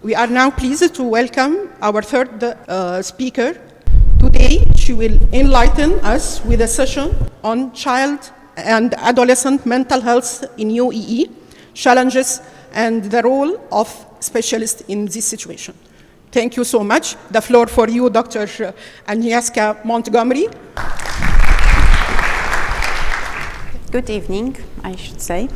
We are now pleased to welcome our third speaker. Today, she will enlighten us with a session on child and adolescent mental health in UAE, challenges and the role of specialists in this situation. Thank you so much. The floor for you, Dr.Agnieszka Montgomery. Good evening, I should say.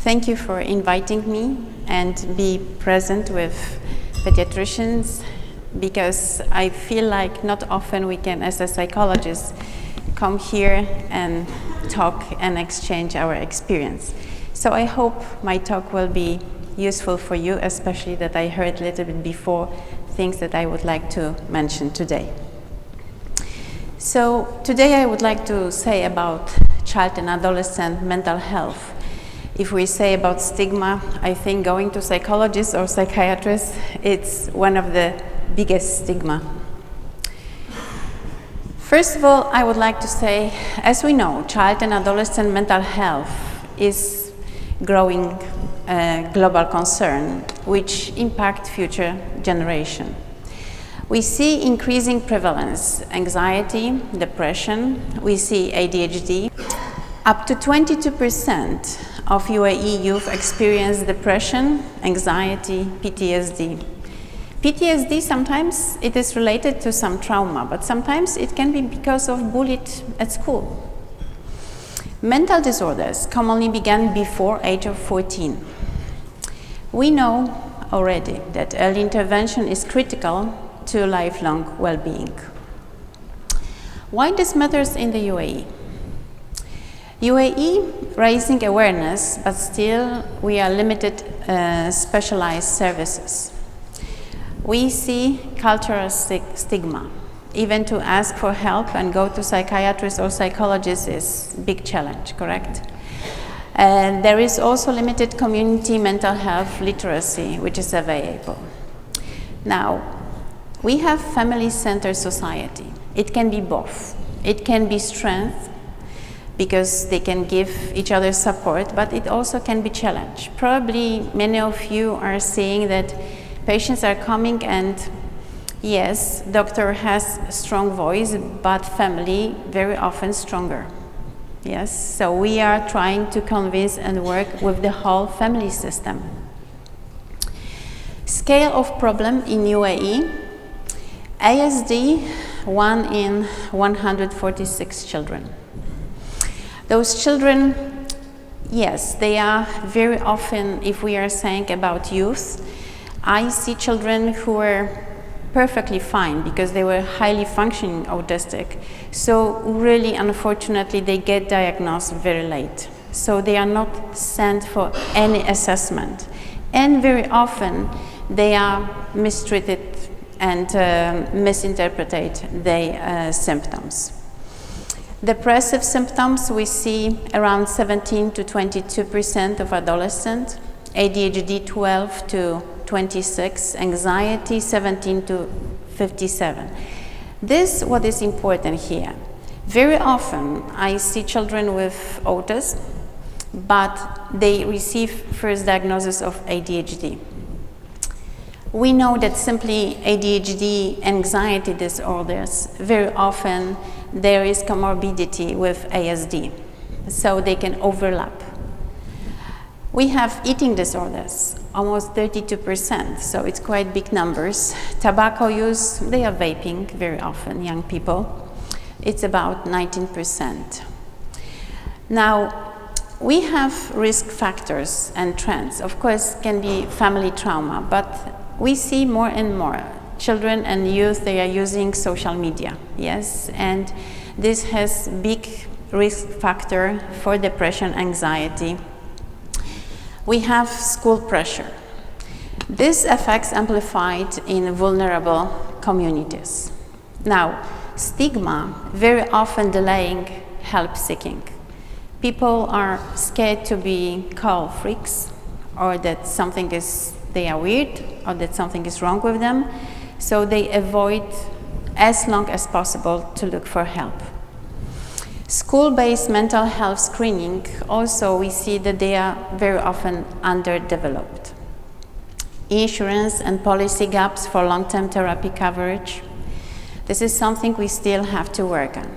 Thank you for inviting me and be present with pediatricians, because I feel like not often we can, as a psychologist, come here and talk and exchange our experience. So I hope my talk will be useful for you, especially that I heard a little bit before things that I would like to mention today. So today I would like to say about child and adolescent mental health. If we say about stigma, I think going to psychologists or psychiatrists, it's one of the biggest stigma. First of all, I would like to say, as we know, child and adolescent mental health is growing global concern, which impact future generation. We see increasing prevalence, anxiety, depression, we see ADHD. Up to 22% of UAE youth experience depression, anxiety, PTSD. PTSD, sometimes it is related to some trauma, but sometimes it can be because of bullied at school. Mental disorders commonly began before age of 14. We know already that early intervention is critical to lifelong well-being. Why this matters in the UAE? UAE raising awareness, but still we are limited specialized services. We see cultural stigma. Even to ask for help and go to psychiatrists or psychologists is a big challenge, correct? And there is also limited community mental health literacy, which is available. Now, we have family-centered society. It can be both. It can be strength, because they can give each other support, but it also can be challenge. Probably many of you are seeing that patients are coming and yes, doctor has a strong voice, but family very often stronger. Yes, so we are trying to convince and work with the whole family system. Scale of problem in UAE, ASD, 1 in 146 children. Those children, yes, they are very often, if we are saying about youth, I see children who were perfectly fine because they were highly functioning autistic. So really, unfortunately, they get diagnosed very late. So they are not sent for any assessment. And very often, they are mistreated and misinterpreted their symptoms. Depressive symptoms, we see around 17 to 22% of adolescents, ADHD 12 to 26, anxiety 17 to 57. This, what is important here. Very often, I see children with autism, but they receive first diagnosis of ADHD. We know that simply ADHD, anxiety disorders, very often there is comorbidity with ASD, so they can overlap. We have eating disorders, almost 32%, so it's quite big numbers. Tobacco use, they are vaping very often, young people. It's about 19%. Now, we have risk factors and trends. Of course, can be family trauma, but we see more and more children and youth, they are using social media, yes, and this has big risk factor for depression, anxiety. We have school pressure. This affects amplified in vulnerable communities. Now, stigma, very often delaying help seeking. People are scared to be called freaks, or that something is, they are weird, or that something is wrong with them. So they avoid as long as possible to look for help. School-based mental health screening, also we see that they are very often underdeveloped. insurance and policy gaps for long-term therapy coverage. This is something we still have to work on.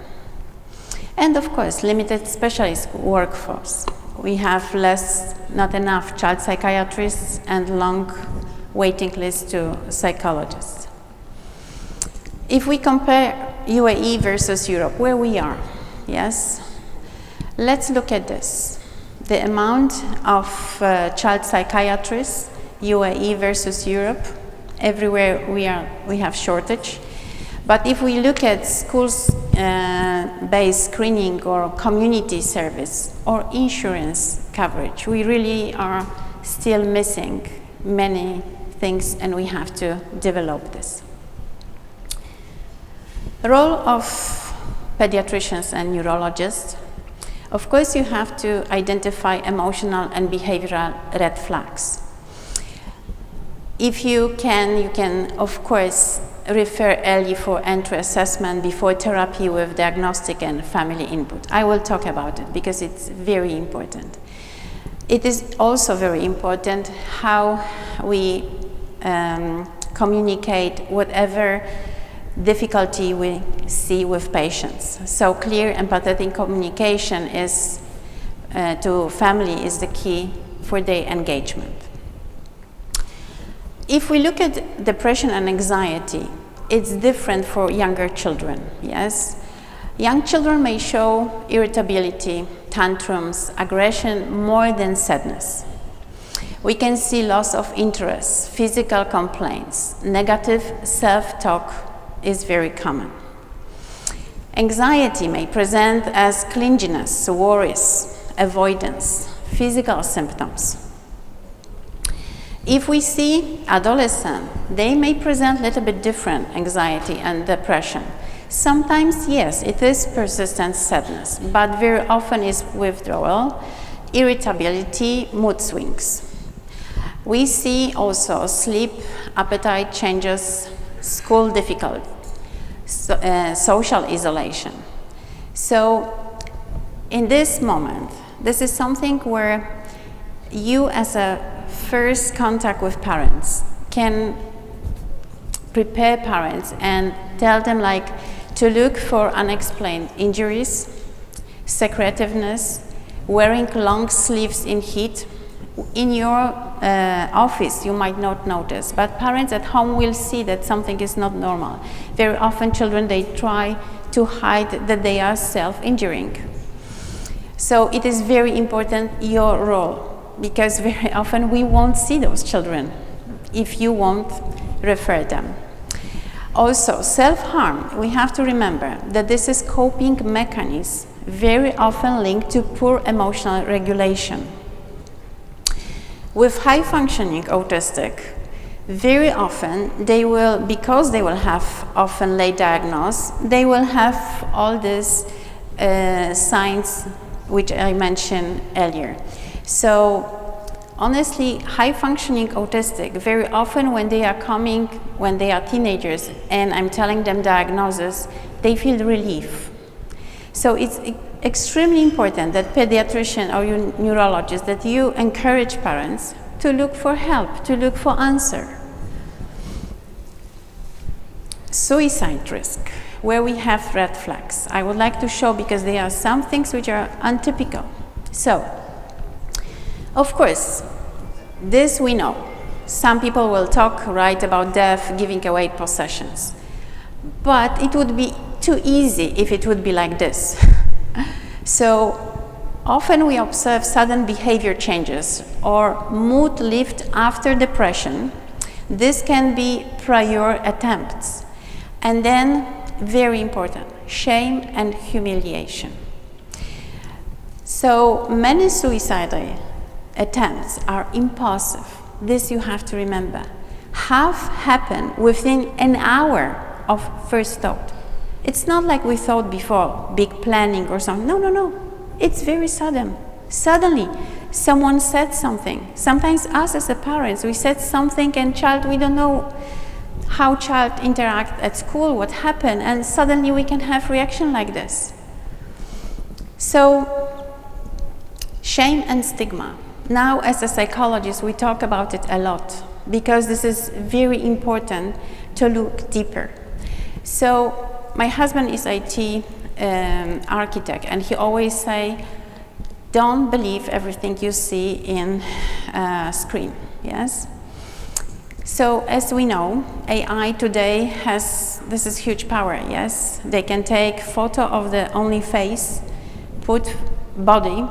And of course, limited specialist workforce. We have not enough child psychiatrists and long waiting lists to psychologists. If we compare UAE versus Europe, where we are, yes, let's look at this. The amount of child psychiatrists, UAE versus Europe, everywhere we have shortage. But if we look at schools-based screening or community service or insurance coverage, we really are still missing many things, and we have to develop this. The role of pediatricians and neurologists. Of course, you have to identify emotional and behavioral red flags. If you can of course refer early for entry assessment before therapy with diagnostic and family input. I will talk about it because it's very important. It is also very important how we communicate whatever difficulty we see with patients. So clear, empathetic communication is to family is the key for their engagement. If we look at depression and anxiety, it's different for younger children, yes? Young children may show irritability, tantrums, aggression more than sadness. We can see loss of interest, physical complaints, negative self-talk is very common. Anxiety may present as clinginess, worries, avoidance, physical symptoms. If we see adolescents, they may present a little bit different anxiety and depression. Sometimes, yes, it is persistent sadness, but very often is withdrawal, irritability, mood swings. We see also sleep, appetite changes, school difficulty, social isolation. So in this moment, this is something where you as a first contact with parents can prepare parents and tell them like to look for unexplained injuries, secretiveness, wearing long sleeves in heat. In your office you might not notice, but parents at home will see that something is not normal. Very often children, they try to hide that they are self-injuring. So it is very important your role, because very often we won't see those children if you won't refer them. Also, self-harm, we have to remember that this is coping mechanism very often linked to poor emotional regulation. With high-functioning autistic, very often they will, because they will have often late diagnosis, they will have all these signs which I mentioned earlier. So honestly, high-functioning autistic, very often when they are coming, when they are teenagers, and I'm telling them diagnosis, they feel relief. So it's extremely important that pediatrician or neurologist, that you encourage parents to look for help, to look for answer. Suicide risk, where we have red flags. I would like to show, because there are some things which are untypical. So, of course, this we know. Some people will talk, write about death, giving away possessions. But it would be too easy if it would be like this. So often we observe sudden behavior changes or mood lift after depression. This can be prior attempts. And then, very important, shame and humiliation. So many suicidal attempts are impulsive. This you have to remember. Half happen within an hour of first thought. It's not like we thought before, big planning or something. No, no, no. It's very sudden. Suddenly, someone said something. Sometimes us as the parents, we said something and child, we don't know how child interact at school, what happened, and suddenly we can have reaction like this. So, shame and stigma. Now, as a psychologist, we talk about it a lot. because this is very important to look deeper. So my husband is IT architect, and he always say, don't believe everything you see in screen, yes? So as we know, AI today has, this is huge power, yes? They can take photo of the only face, put body,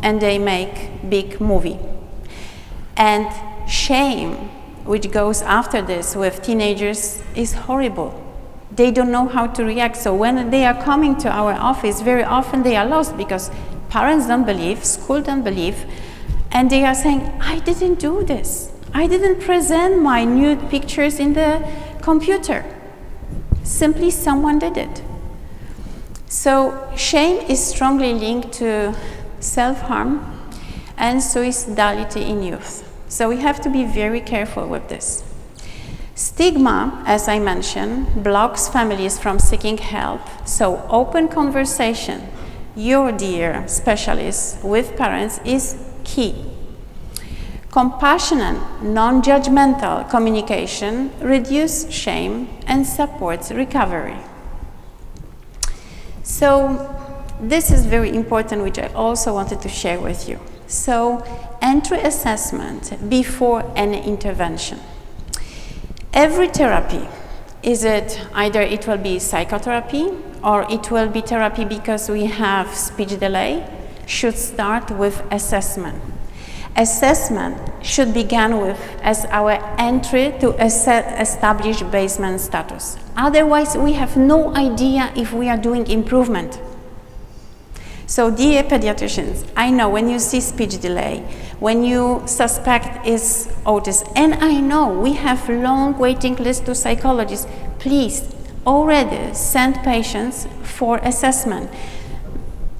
and they make big movie. And shame, which goes after this with teenagers, is horrible. They don't know how to react. So when they are coming to our office, very often they are lost because parents don't believe, school don't believe, and they are saying, I didn't do this. I didn't present my nude pictures in the computer. Simply someone did it. So shame is strongly linked to self-harm and suicidality in youth. So we have to be very careful with this. Stigma, as I mentioned, blocks families from seeking help. So open conversation, your dear specialist with parents, is key. Compassionate, non-judgmental communication reduces shame and supports recovery. So this is very important, which I also wanted to share with you. So entry assessment before any intervention. Every therapy, is it either it will be psychotherapy or it will be therapy because we have speech delay, should start with assessment. Assessment should begin with as our entry to establish basement status. Otherwise, we have no idea if we are doing improvement. So dear pediatricians, I know when you see speech delay, when you suspect is autism, and I know we have long waiting list to psychologists, please already send patients for assessment.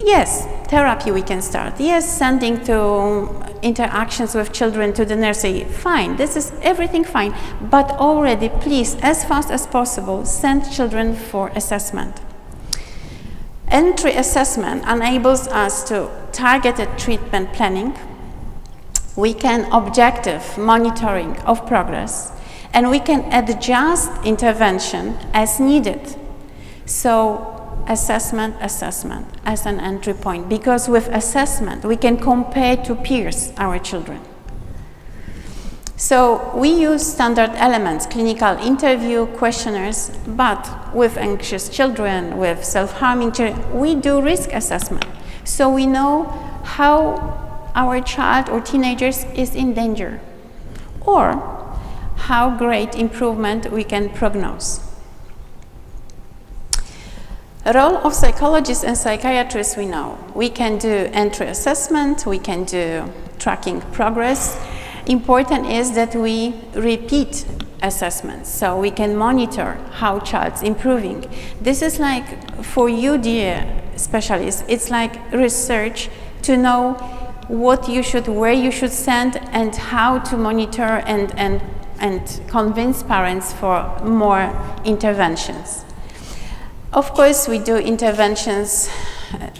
Yes, therapy we can start. Yes, sending to interactions with children to the nursery, fine. This is everything fine. But already, please, as fast as possible, send children for assessment. Entry assessment enables us to targeted treatment planning. We can objective monitoring of progress, and we can adjust intervention as needed. So assessment as an entry point, because with assessment we can compare to peers our children. So we use standard elements, clinical interview, questionnaires, but with anxious children, with self-harming children, we do risk assessment. So we know how our child or teenagers is in danger, or how great improvement we can prognose. Role of psychologists and psychiatrists, we know. We can do entry assessment, we can do tracking progress. Important is that we repeat assessments, so we can monitor how child's improving. This is like, for you, dear specialists, it's like research to know what you should, where you should send, and how to monitor and convince parents for more interventions. Of course, we do interventions,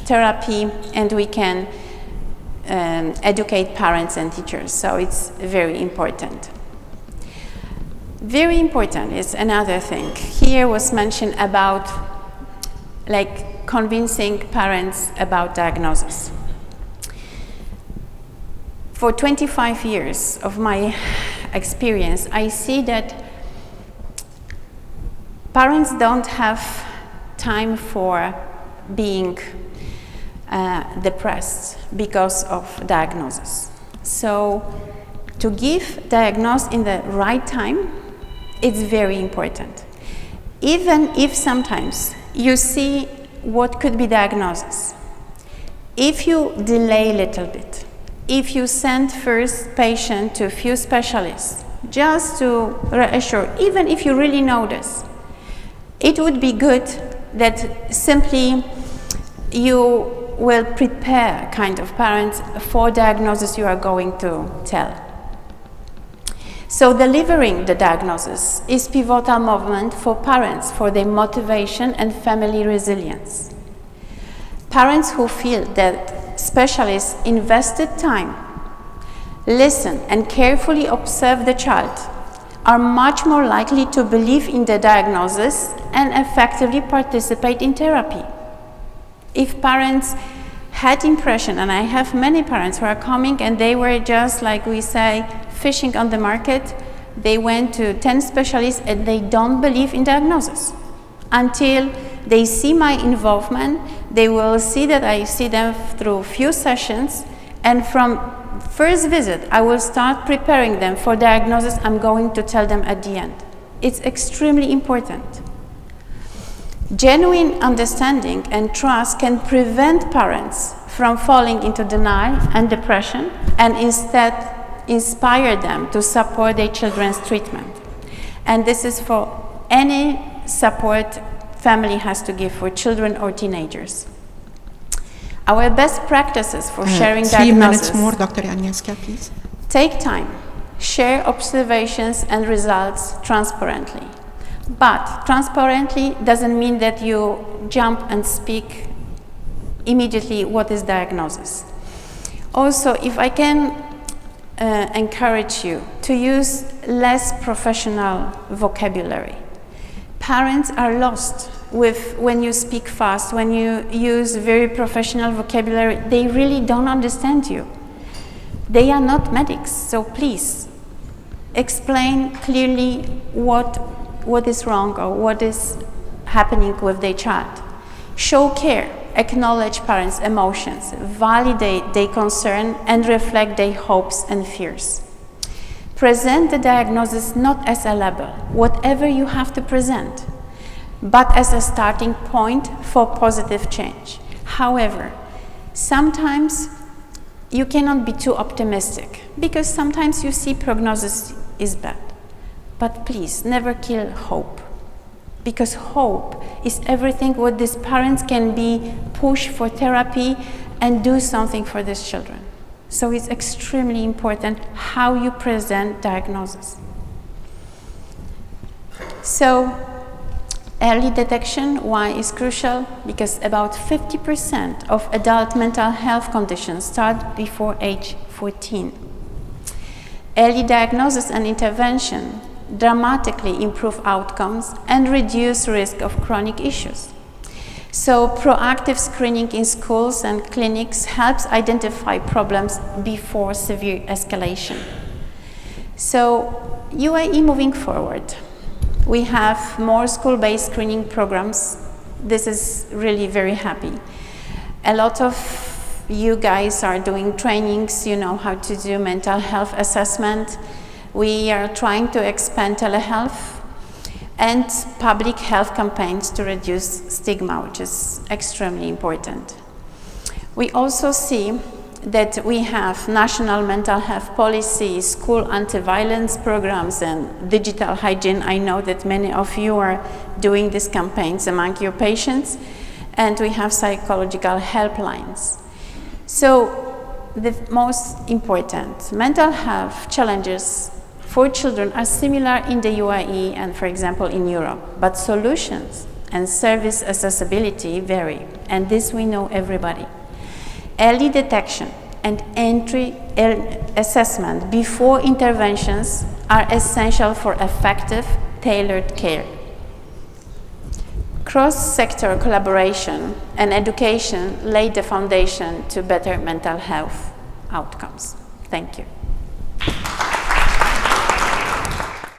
therapy, and we can educate parents and teachers, so it's very important. Very important is another thing. Here was mentioned about like convincing parents about diagnosis. For 25 years of my experience, I see that parents don't have time for being depressed because of diagnosis. So to give diagnosis in the right time, it's very important. Even if sometimes you see what could be diagnosis, if you delay a little bit, if you send first patient to a few specialists, just to reassure, even if you really know this, it would be good that simply you will prepare kind of parents for diagnosis you are going to tell. So delivering the diagnosis is pivotal moment for parents, for their motivation and family resilience. Parents who feel that specialists invested time, listen and carefully observe the child are much more likely to believe in the diagnosis and effectively participate in therapy. If parents had impression, and I have many parents who are coming and they were just, like we say, fishing on the market, they went to 10 specialists and they don't believe in diagnosis. Until they see my involvement, they will see that I see them through few sessions, and from first visit, I will start preparing them for diagnosis I'm going to tell them at the end. It's extremely important. Genuine understanding and trust can prevent parents from falling into denial and depression, and instead inspire them to support their children's treatment. And this is for any support family has to give for children or teenagers. Our best practices for sharing 3 diagnosis. minutes more, Dr. Agnieszka, please. Take time, share observations and results transparently. But transparently doesn't mean that you jump and speak immediately what is diagnosis. Also, if I can encourage you to use less professional vocabulary. Parents are lost when you speak fast, when you use very professional vocabulary, they really don't understand you. They are not medics, so please explain clearly what is wrong or what is happening with their child. Show care, acknowledge parents' emotions, validate their concern, and reflect their hopes and fears. Present the diagnosis not as a label, whatever you have to present, but as a starting point for positive change. However, sometimes you cannot be too optimistic, because sometimes you see prognosis is bad. But please, never kill hope, because hope is everything what these parents can be pushed for therapy and do something for these children. So it's extremely important how you present diagnosis. So early detection, why is crucial? Because about 50% of adult mental health conditions start before age 14. Early diagnosis and intervention dramatically improve outcomes and reduce risk of chronic issues. So proactive screening in schools and clinics helps identify problems before severe escalation. So UAE moving forward. We have more school-based screening programs. This is really very happy. A lot of you guys are doing trainings, you know how to do mental health assessment. We are trying to expand telehealth and public health campaigns to reduce stigma, which is extremely important. We also see that we have national mental health policy, school anti-violence programs, and digital hygiene. I know that many of you are doing these campaigns among your patients, and we have psychological helplines. So the most important mental health challenges for children are similar in the UAE and, for example, in Europe, but solutions and service accessibility vary, and this we know everybody. Early detection and entry assessment before interventions are essential for effective, tailored care. Cross-sector collaboration and education lay the foundation to better mental health outcomes. Thank you.